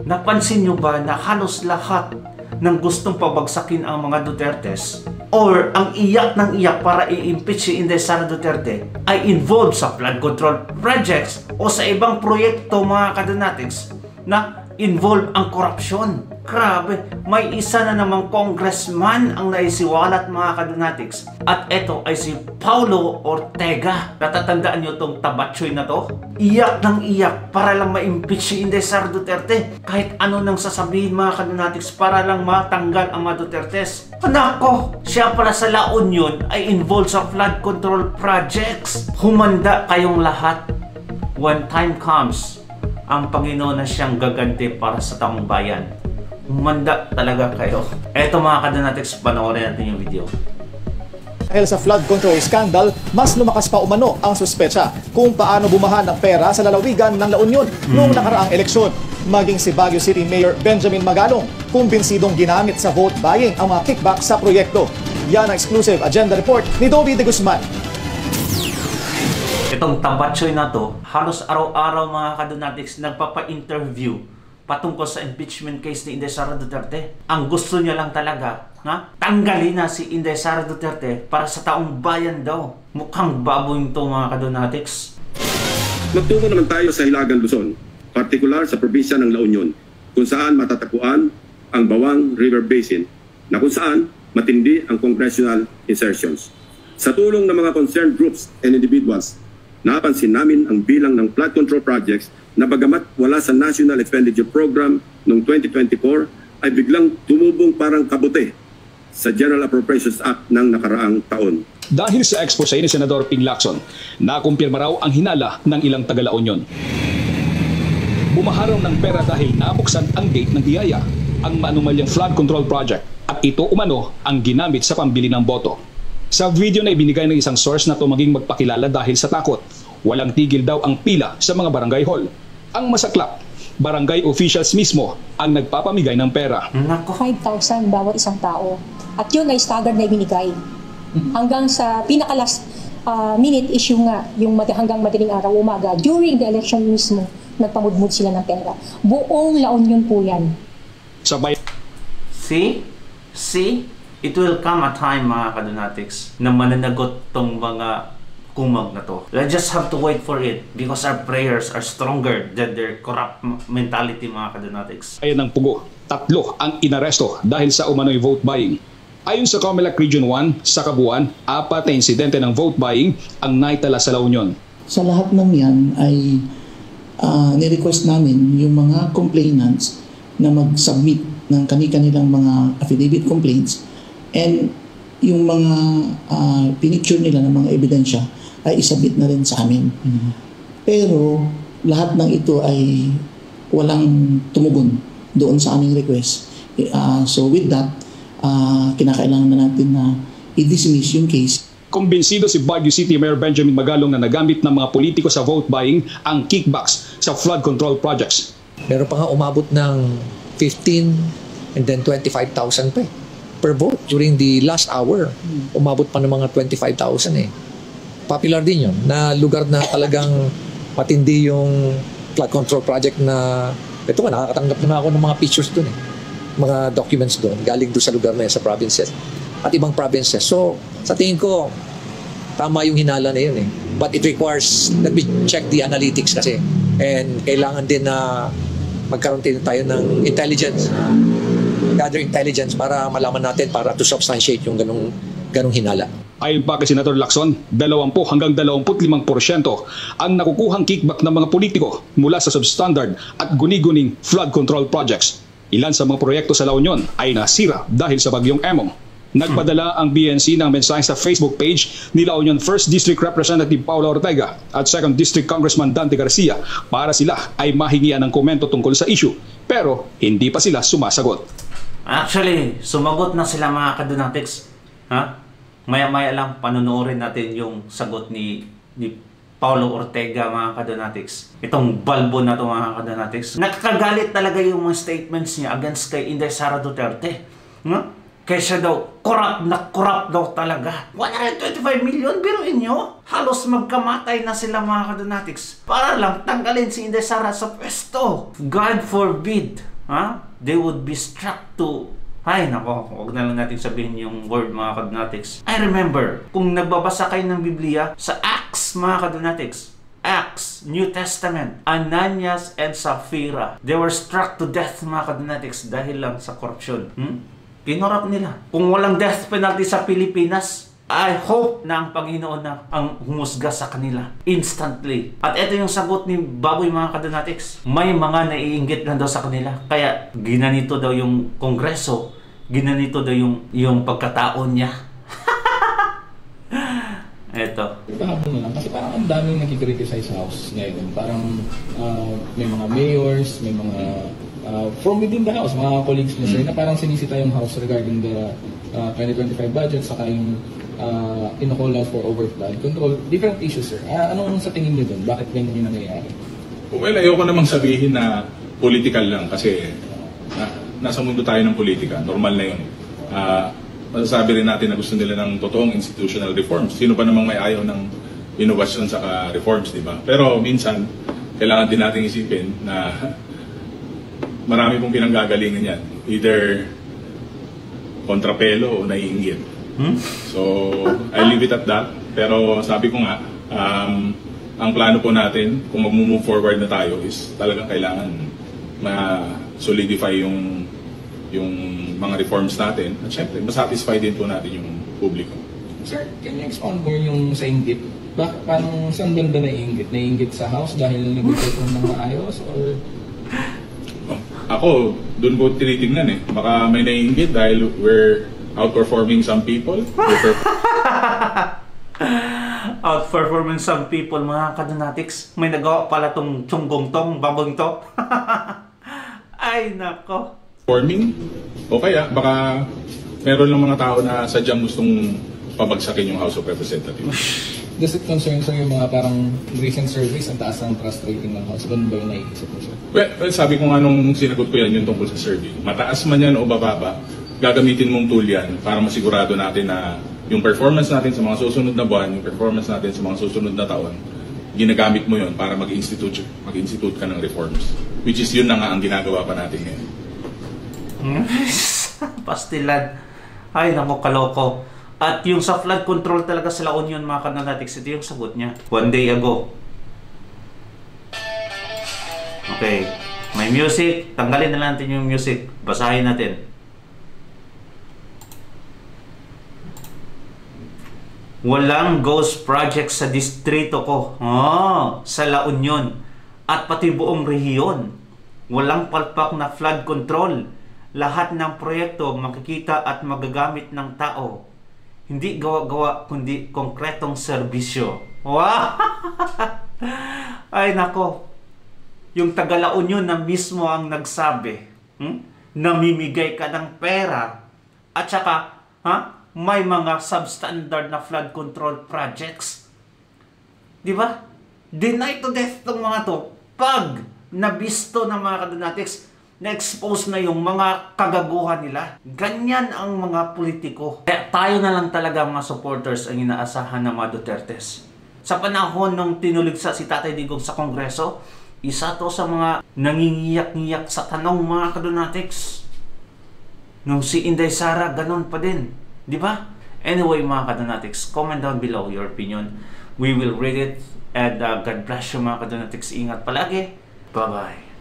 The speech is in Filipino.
Napansin nyo ba na halos lahat ng gustong pabagsakin ang mga Dutertes or ang iyak ng iyak para i-impeach si Inday Sara Duterte ay involved sa flood control projects o sa ibang proyekto, mga kadonatics, na involved ang korupsyon. Grabe, may isa na namang congressman ang naisiwalat, mga kadonatics. At ito ay si Paulo Ortega. Natatandaan nyo itong tabatsoy na to? Iyak ng iyak para lang ma-impeach si Inday Sara Duterte. Kahit ano nang sasabihin, mga kadonatics, para lang matanggal ang mga Dutertes. Nako, siya pala sa La Union ay involved sa flood control projects. Humanda kayong lahat. When time comes, ang Panginoon na siyang gaganti para sa taong bayan. Humanda talaga kayo. Eto, mga kadonatics, panoorin natin yung video. Dahil sa flood control scandal, mas lumakas pa umano ang suspecha kung paano bumahan ng pera sa lalawigan ng La Union noong nakaraang eleksyon. Maging si Baguio City Mayor Benjamin Magalong, kumbinsidong ginamit sa vote buying ang mga kickback sa proyekto. Yan ang exclusive agenda report ni Dobby de Guzman. Itong tabatsoy na to, halos araw-araw, mga kadonatics, nagpapa-interview patungkol sa impeachment case ni Inday Sara Duterte. Ang gusto niya lang talaga, tanggalin na si Inday Sara Duterte para sa taong bayan daw. Mukhang baboy ito, mga kadonatics. Magtungo naman tayo sa Hilagang Luzon, partikular sa probinsya ng La Union, kung saan matatagpuan ang Bawang River Basin, na kung saan matindi ang congressional insertions. Sa tulong ng mga concerned groups and individuals, napansin namin ang bilang ng flood control projects na bagamat wala sa National Expenditure Program noong 2024 ay biglang tumubong parang kabote sa General Appropriations Act ng nakaraang taon. Dahil sa expose ni Senador Ping Lacson, nakumpirma raw ang hinala ng ilang taga-La Union. Bumaharaw ng pera dahil nabuksan ang gate ng biyaya, ang maanumalyang flood control project, at ito umano ang ginamit sa pambili ng boto. Sa video na ibinigay ng isang source na tumaging magpakilala dahil sa takot, walang tigil daw ang pila sa mga barangay hall. Ang masaklap, barangay officials mismo ang nagpapamigay ng pera. 5,000 bawat isang tao. At yun ay staggered na ibinigay. Hanggang sa pinaka-last minute issue nga, yung hanggang madaling araw, umaga, during the election mismo, nagpamudmud sila ng pera. Buong La Union po yan. Sabay. See? It will come a time, mga kadonatics, na mananagot tong mga kumag na to. We just have to wait for it because our prayers are stronger than their corrupt mentality, mga kadonatics. Ayan ang pugo. 3 ang inaresto dahil sa umano'y vote buying. Ayon sa COMELEC Region 1, sa kabuuan, 4 na insidente ng vote buying ang naitala sa La Union. Sa lahat ng yan ay nirequest namin yung mga complainants na mag-submit ng kanilang mga affidavit complaints, and yung mga pinicture nila ng mga ebidensya ay isabit na rin sa amin. Pero lahat ng ito ay walang tumugon doon sa aming request. So with that, kinakailangan na natin na i-dismiss yung case. Kumbinsido si Baguio City Mayor Benjamin Magalong na nagamit ng mga politiko sa vote buying ang kickbacks sa flood control projects. Meron pa nga umabot ng 15 and then 25,000 pa per vote. During the last hour, umabot pa ng mga 25,000 Popular din yun, na lugar na talagang matindi yung flood control project na, ito nga, nakakatanggap na ako ng mga pictures doon mga documents doon, galing doon sa lugar na yun, sa provinces at ibang provinces. So, sa tingin ko, tama yung hinala na yun But it requires, let me check the analytics kasi. And kailangan din na magkaroon din tayo ng intelligence, gather intelligence para malaman natin, para to substantiate yung ganong hinala. Ayon pa kay Senator Lacson, 20 hanggang 25% ang nakukuhang kickback ng mga politiko mula sa substandard at guni-guning flood control projects. Ilan sa mga proyekto sa La Union ay nasira dahil sa bagyong Emong. Nagpadala ang BNC ng mensahe sa Facebook page ni La Union 1st District Representative Paulo Ortega at 2nd District Congressman Dante Garcia para sila ay mahingian ng komento tungkol sa issue, pero hindi pa sila sumasagot. Actually, sumagot na sila, mga kadonatics. Maya-maya lang panonoorin natin yung sagot ni Paulo Ortega, mga kadonatics. Itong balbo na to, mga kadonatics. Nakakagalit talaga yung mga statements niya against kay Inday Sara Duterte. Kaysa daw, corrupt daw talaga. 125 million, biruin nyo. Halos magkamatay na sila mga kadonatics para lang tanggalin si Inday Sara sa pwesto. God forbid, they would be struck to... Ay, nako, huwag na lang natin sabihin yung word mga kadonatics. I remember, kung nagbabasa kayo ng Biblia, sa Acts mga kadonatics, Acts, New Testament, Ananias and Sapphira, they were struck to death mga kadonatics dahil lang sa korupsyon. Kinorap nila. Kung walang death penalty sa Pilipinas, I hope na ang Panginoon na ang humusga sa kanila instantly. At ito yung sagot ni Baboy mga kadonatics. May mga naiinggit lang daw sa kanila. Kaya ginanito daw yung Kongreso, ginanito daw yung pagkataon niya. Eto. Kahapon na lang kasi parang ang daming nakikriticize sa House ngayon. Parang may mga mayors, may mga from within the House, mga colleagues niya sir, na parang sinisita yung House regarding the 2025 budget, saka yung in-call out for overflood control. Different issues sir. Anong sa tingin niyo dun? Bakit ganyan yung nangyayari? Well, ayoko namang sabihin na political lang kasi nasa mundo tayo ng politika. Normal na yun. Masasabi rin natin na gusto nila ng totoong institutional reforms. Sino pa namang may ayaw ng innovation sa reforms, di ba? Pero minsan, kailangan din natin isipin na marami pong pinanggagalingan yan. Either kontrapelo o naiinggit. So, I leave it at that. Pero sabi ko nga, ang plano po natin, kung mag-move forward na tayo, is talagang kailangan ma-solidify yung mga reforms natin. At syempre, masatisfy din po natin yung publiko. Sir, can you expound more yung sa inggit? Paano, saan banda naiinggit? Naiinggit sa House dahil nag-perform ng maayos? Or... Ako, doon ko tinitingnan eh. Baka may naiinggit dahil we're outperforming some people. Outperforming some people, mga kadonatics. May nagawa pala tong tsunggong tong, babong to. Ay, nako. Forming, o kaya baka meron lang mga tao na sadyang gustong pabagsakin yung House of Representatives. Does it concern sir yung mga parang recent surveys ang taas ng trust rating ng House? Doon ba yung naiisip mo sir? Well, sabi ko nga nung sinagot ko yan yung tungkol sa survey. Mataas man yan o bababa, gagamitin mong tool yan para masigurado natin na yung performance natin sa mga susunod na buwan, yung performance natin sa mga susunod na taon, ginagamit mo yon para mag-institute ka ng reforms. Which is yun na nga ang ginagawa pa natin ngayon. Pastilan. Ay, nako, kaloko. At yung sa flood control talaga sa La Union, mga kadonatics, ito yung sagot niya. 1 day ago. Okay. May music. Tanggalin na lang natin yung music. Basahin natin. Walang ghost project sa distrito ko. Sa La Union. At pati buong rehiyon. Walang palpak na flood control. Lahat ng proyekto makikita at magagamit ng tao. Hindi gawa-gawa, kundi konkretong serbisyo. Wow! Ay, nako. Yung taga La Union na mismo ang nagsabi, namimigay ka ng pera, at saka, may mga substandard na flood control projects. Di ba? Deny to death tong mga to. Pag nabisto ng mga kadonatics, na-expose na yung mga kagaguhan nila. Ganyan ang mga politiko. Kaya tayo na lang talaga mga supporters ang inaasahan ng mga Dutertes. Sa panahon nung tinuligsa si Tatay Digong sa Kongreso, isa to sa mga nangingiyak-ngiyak sa tanong mga kadonatics. Nung si Inday Sara, ganun pa din. Di ba? Anyway mga kadonatics, comment down below your opinion. We will read it. And God bless you mga kadonatics. Ingat palagi. Bye-bye.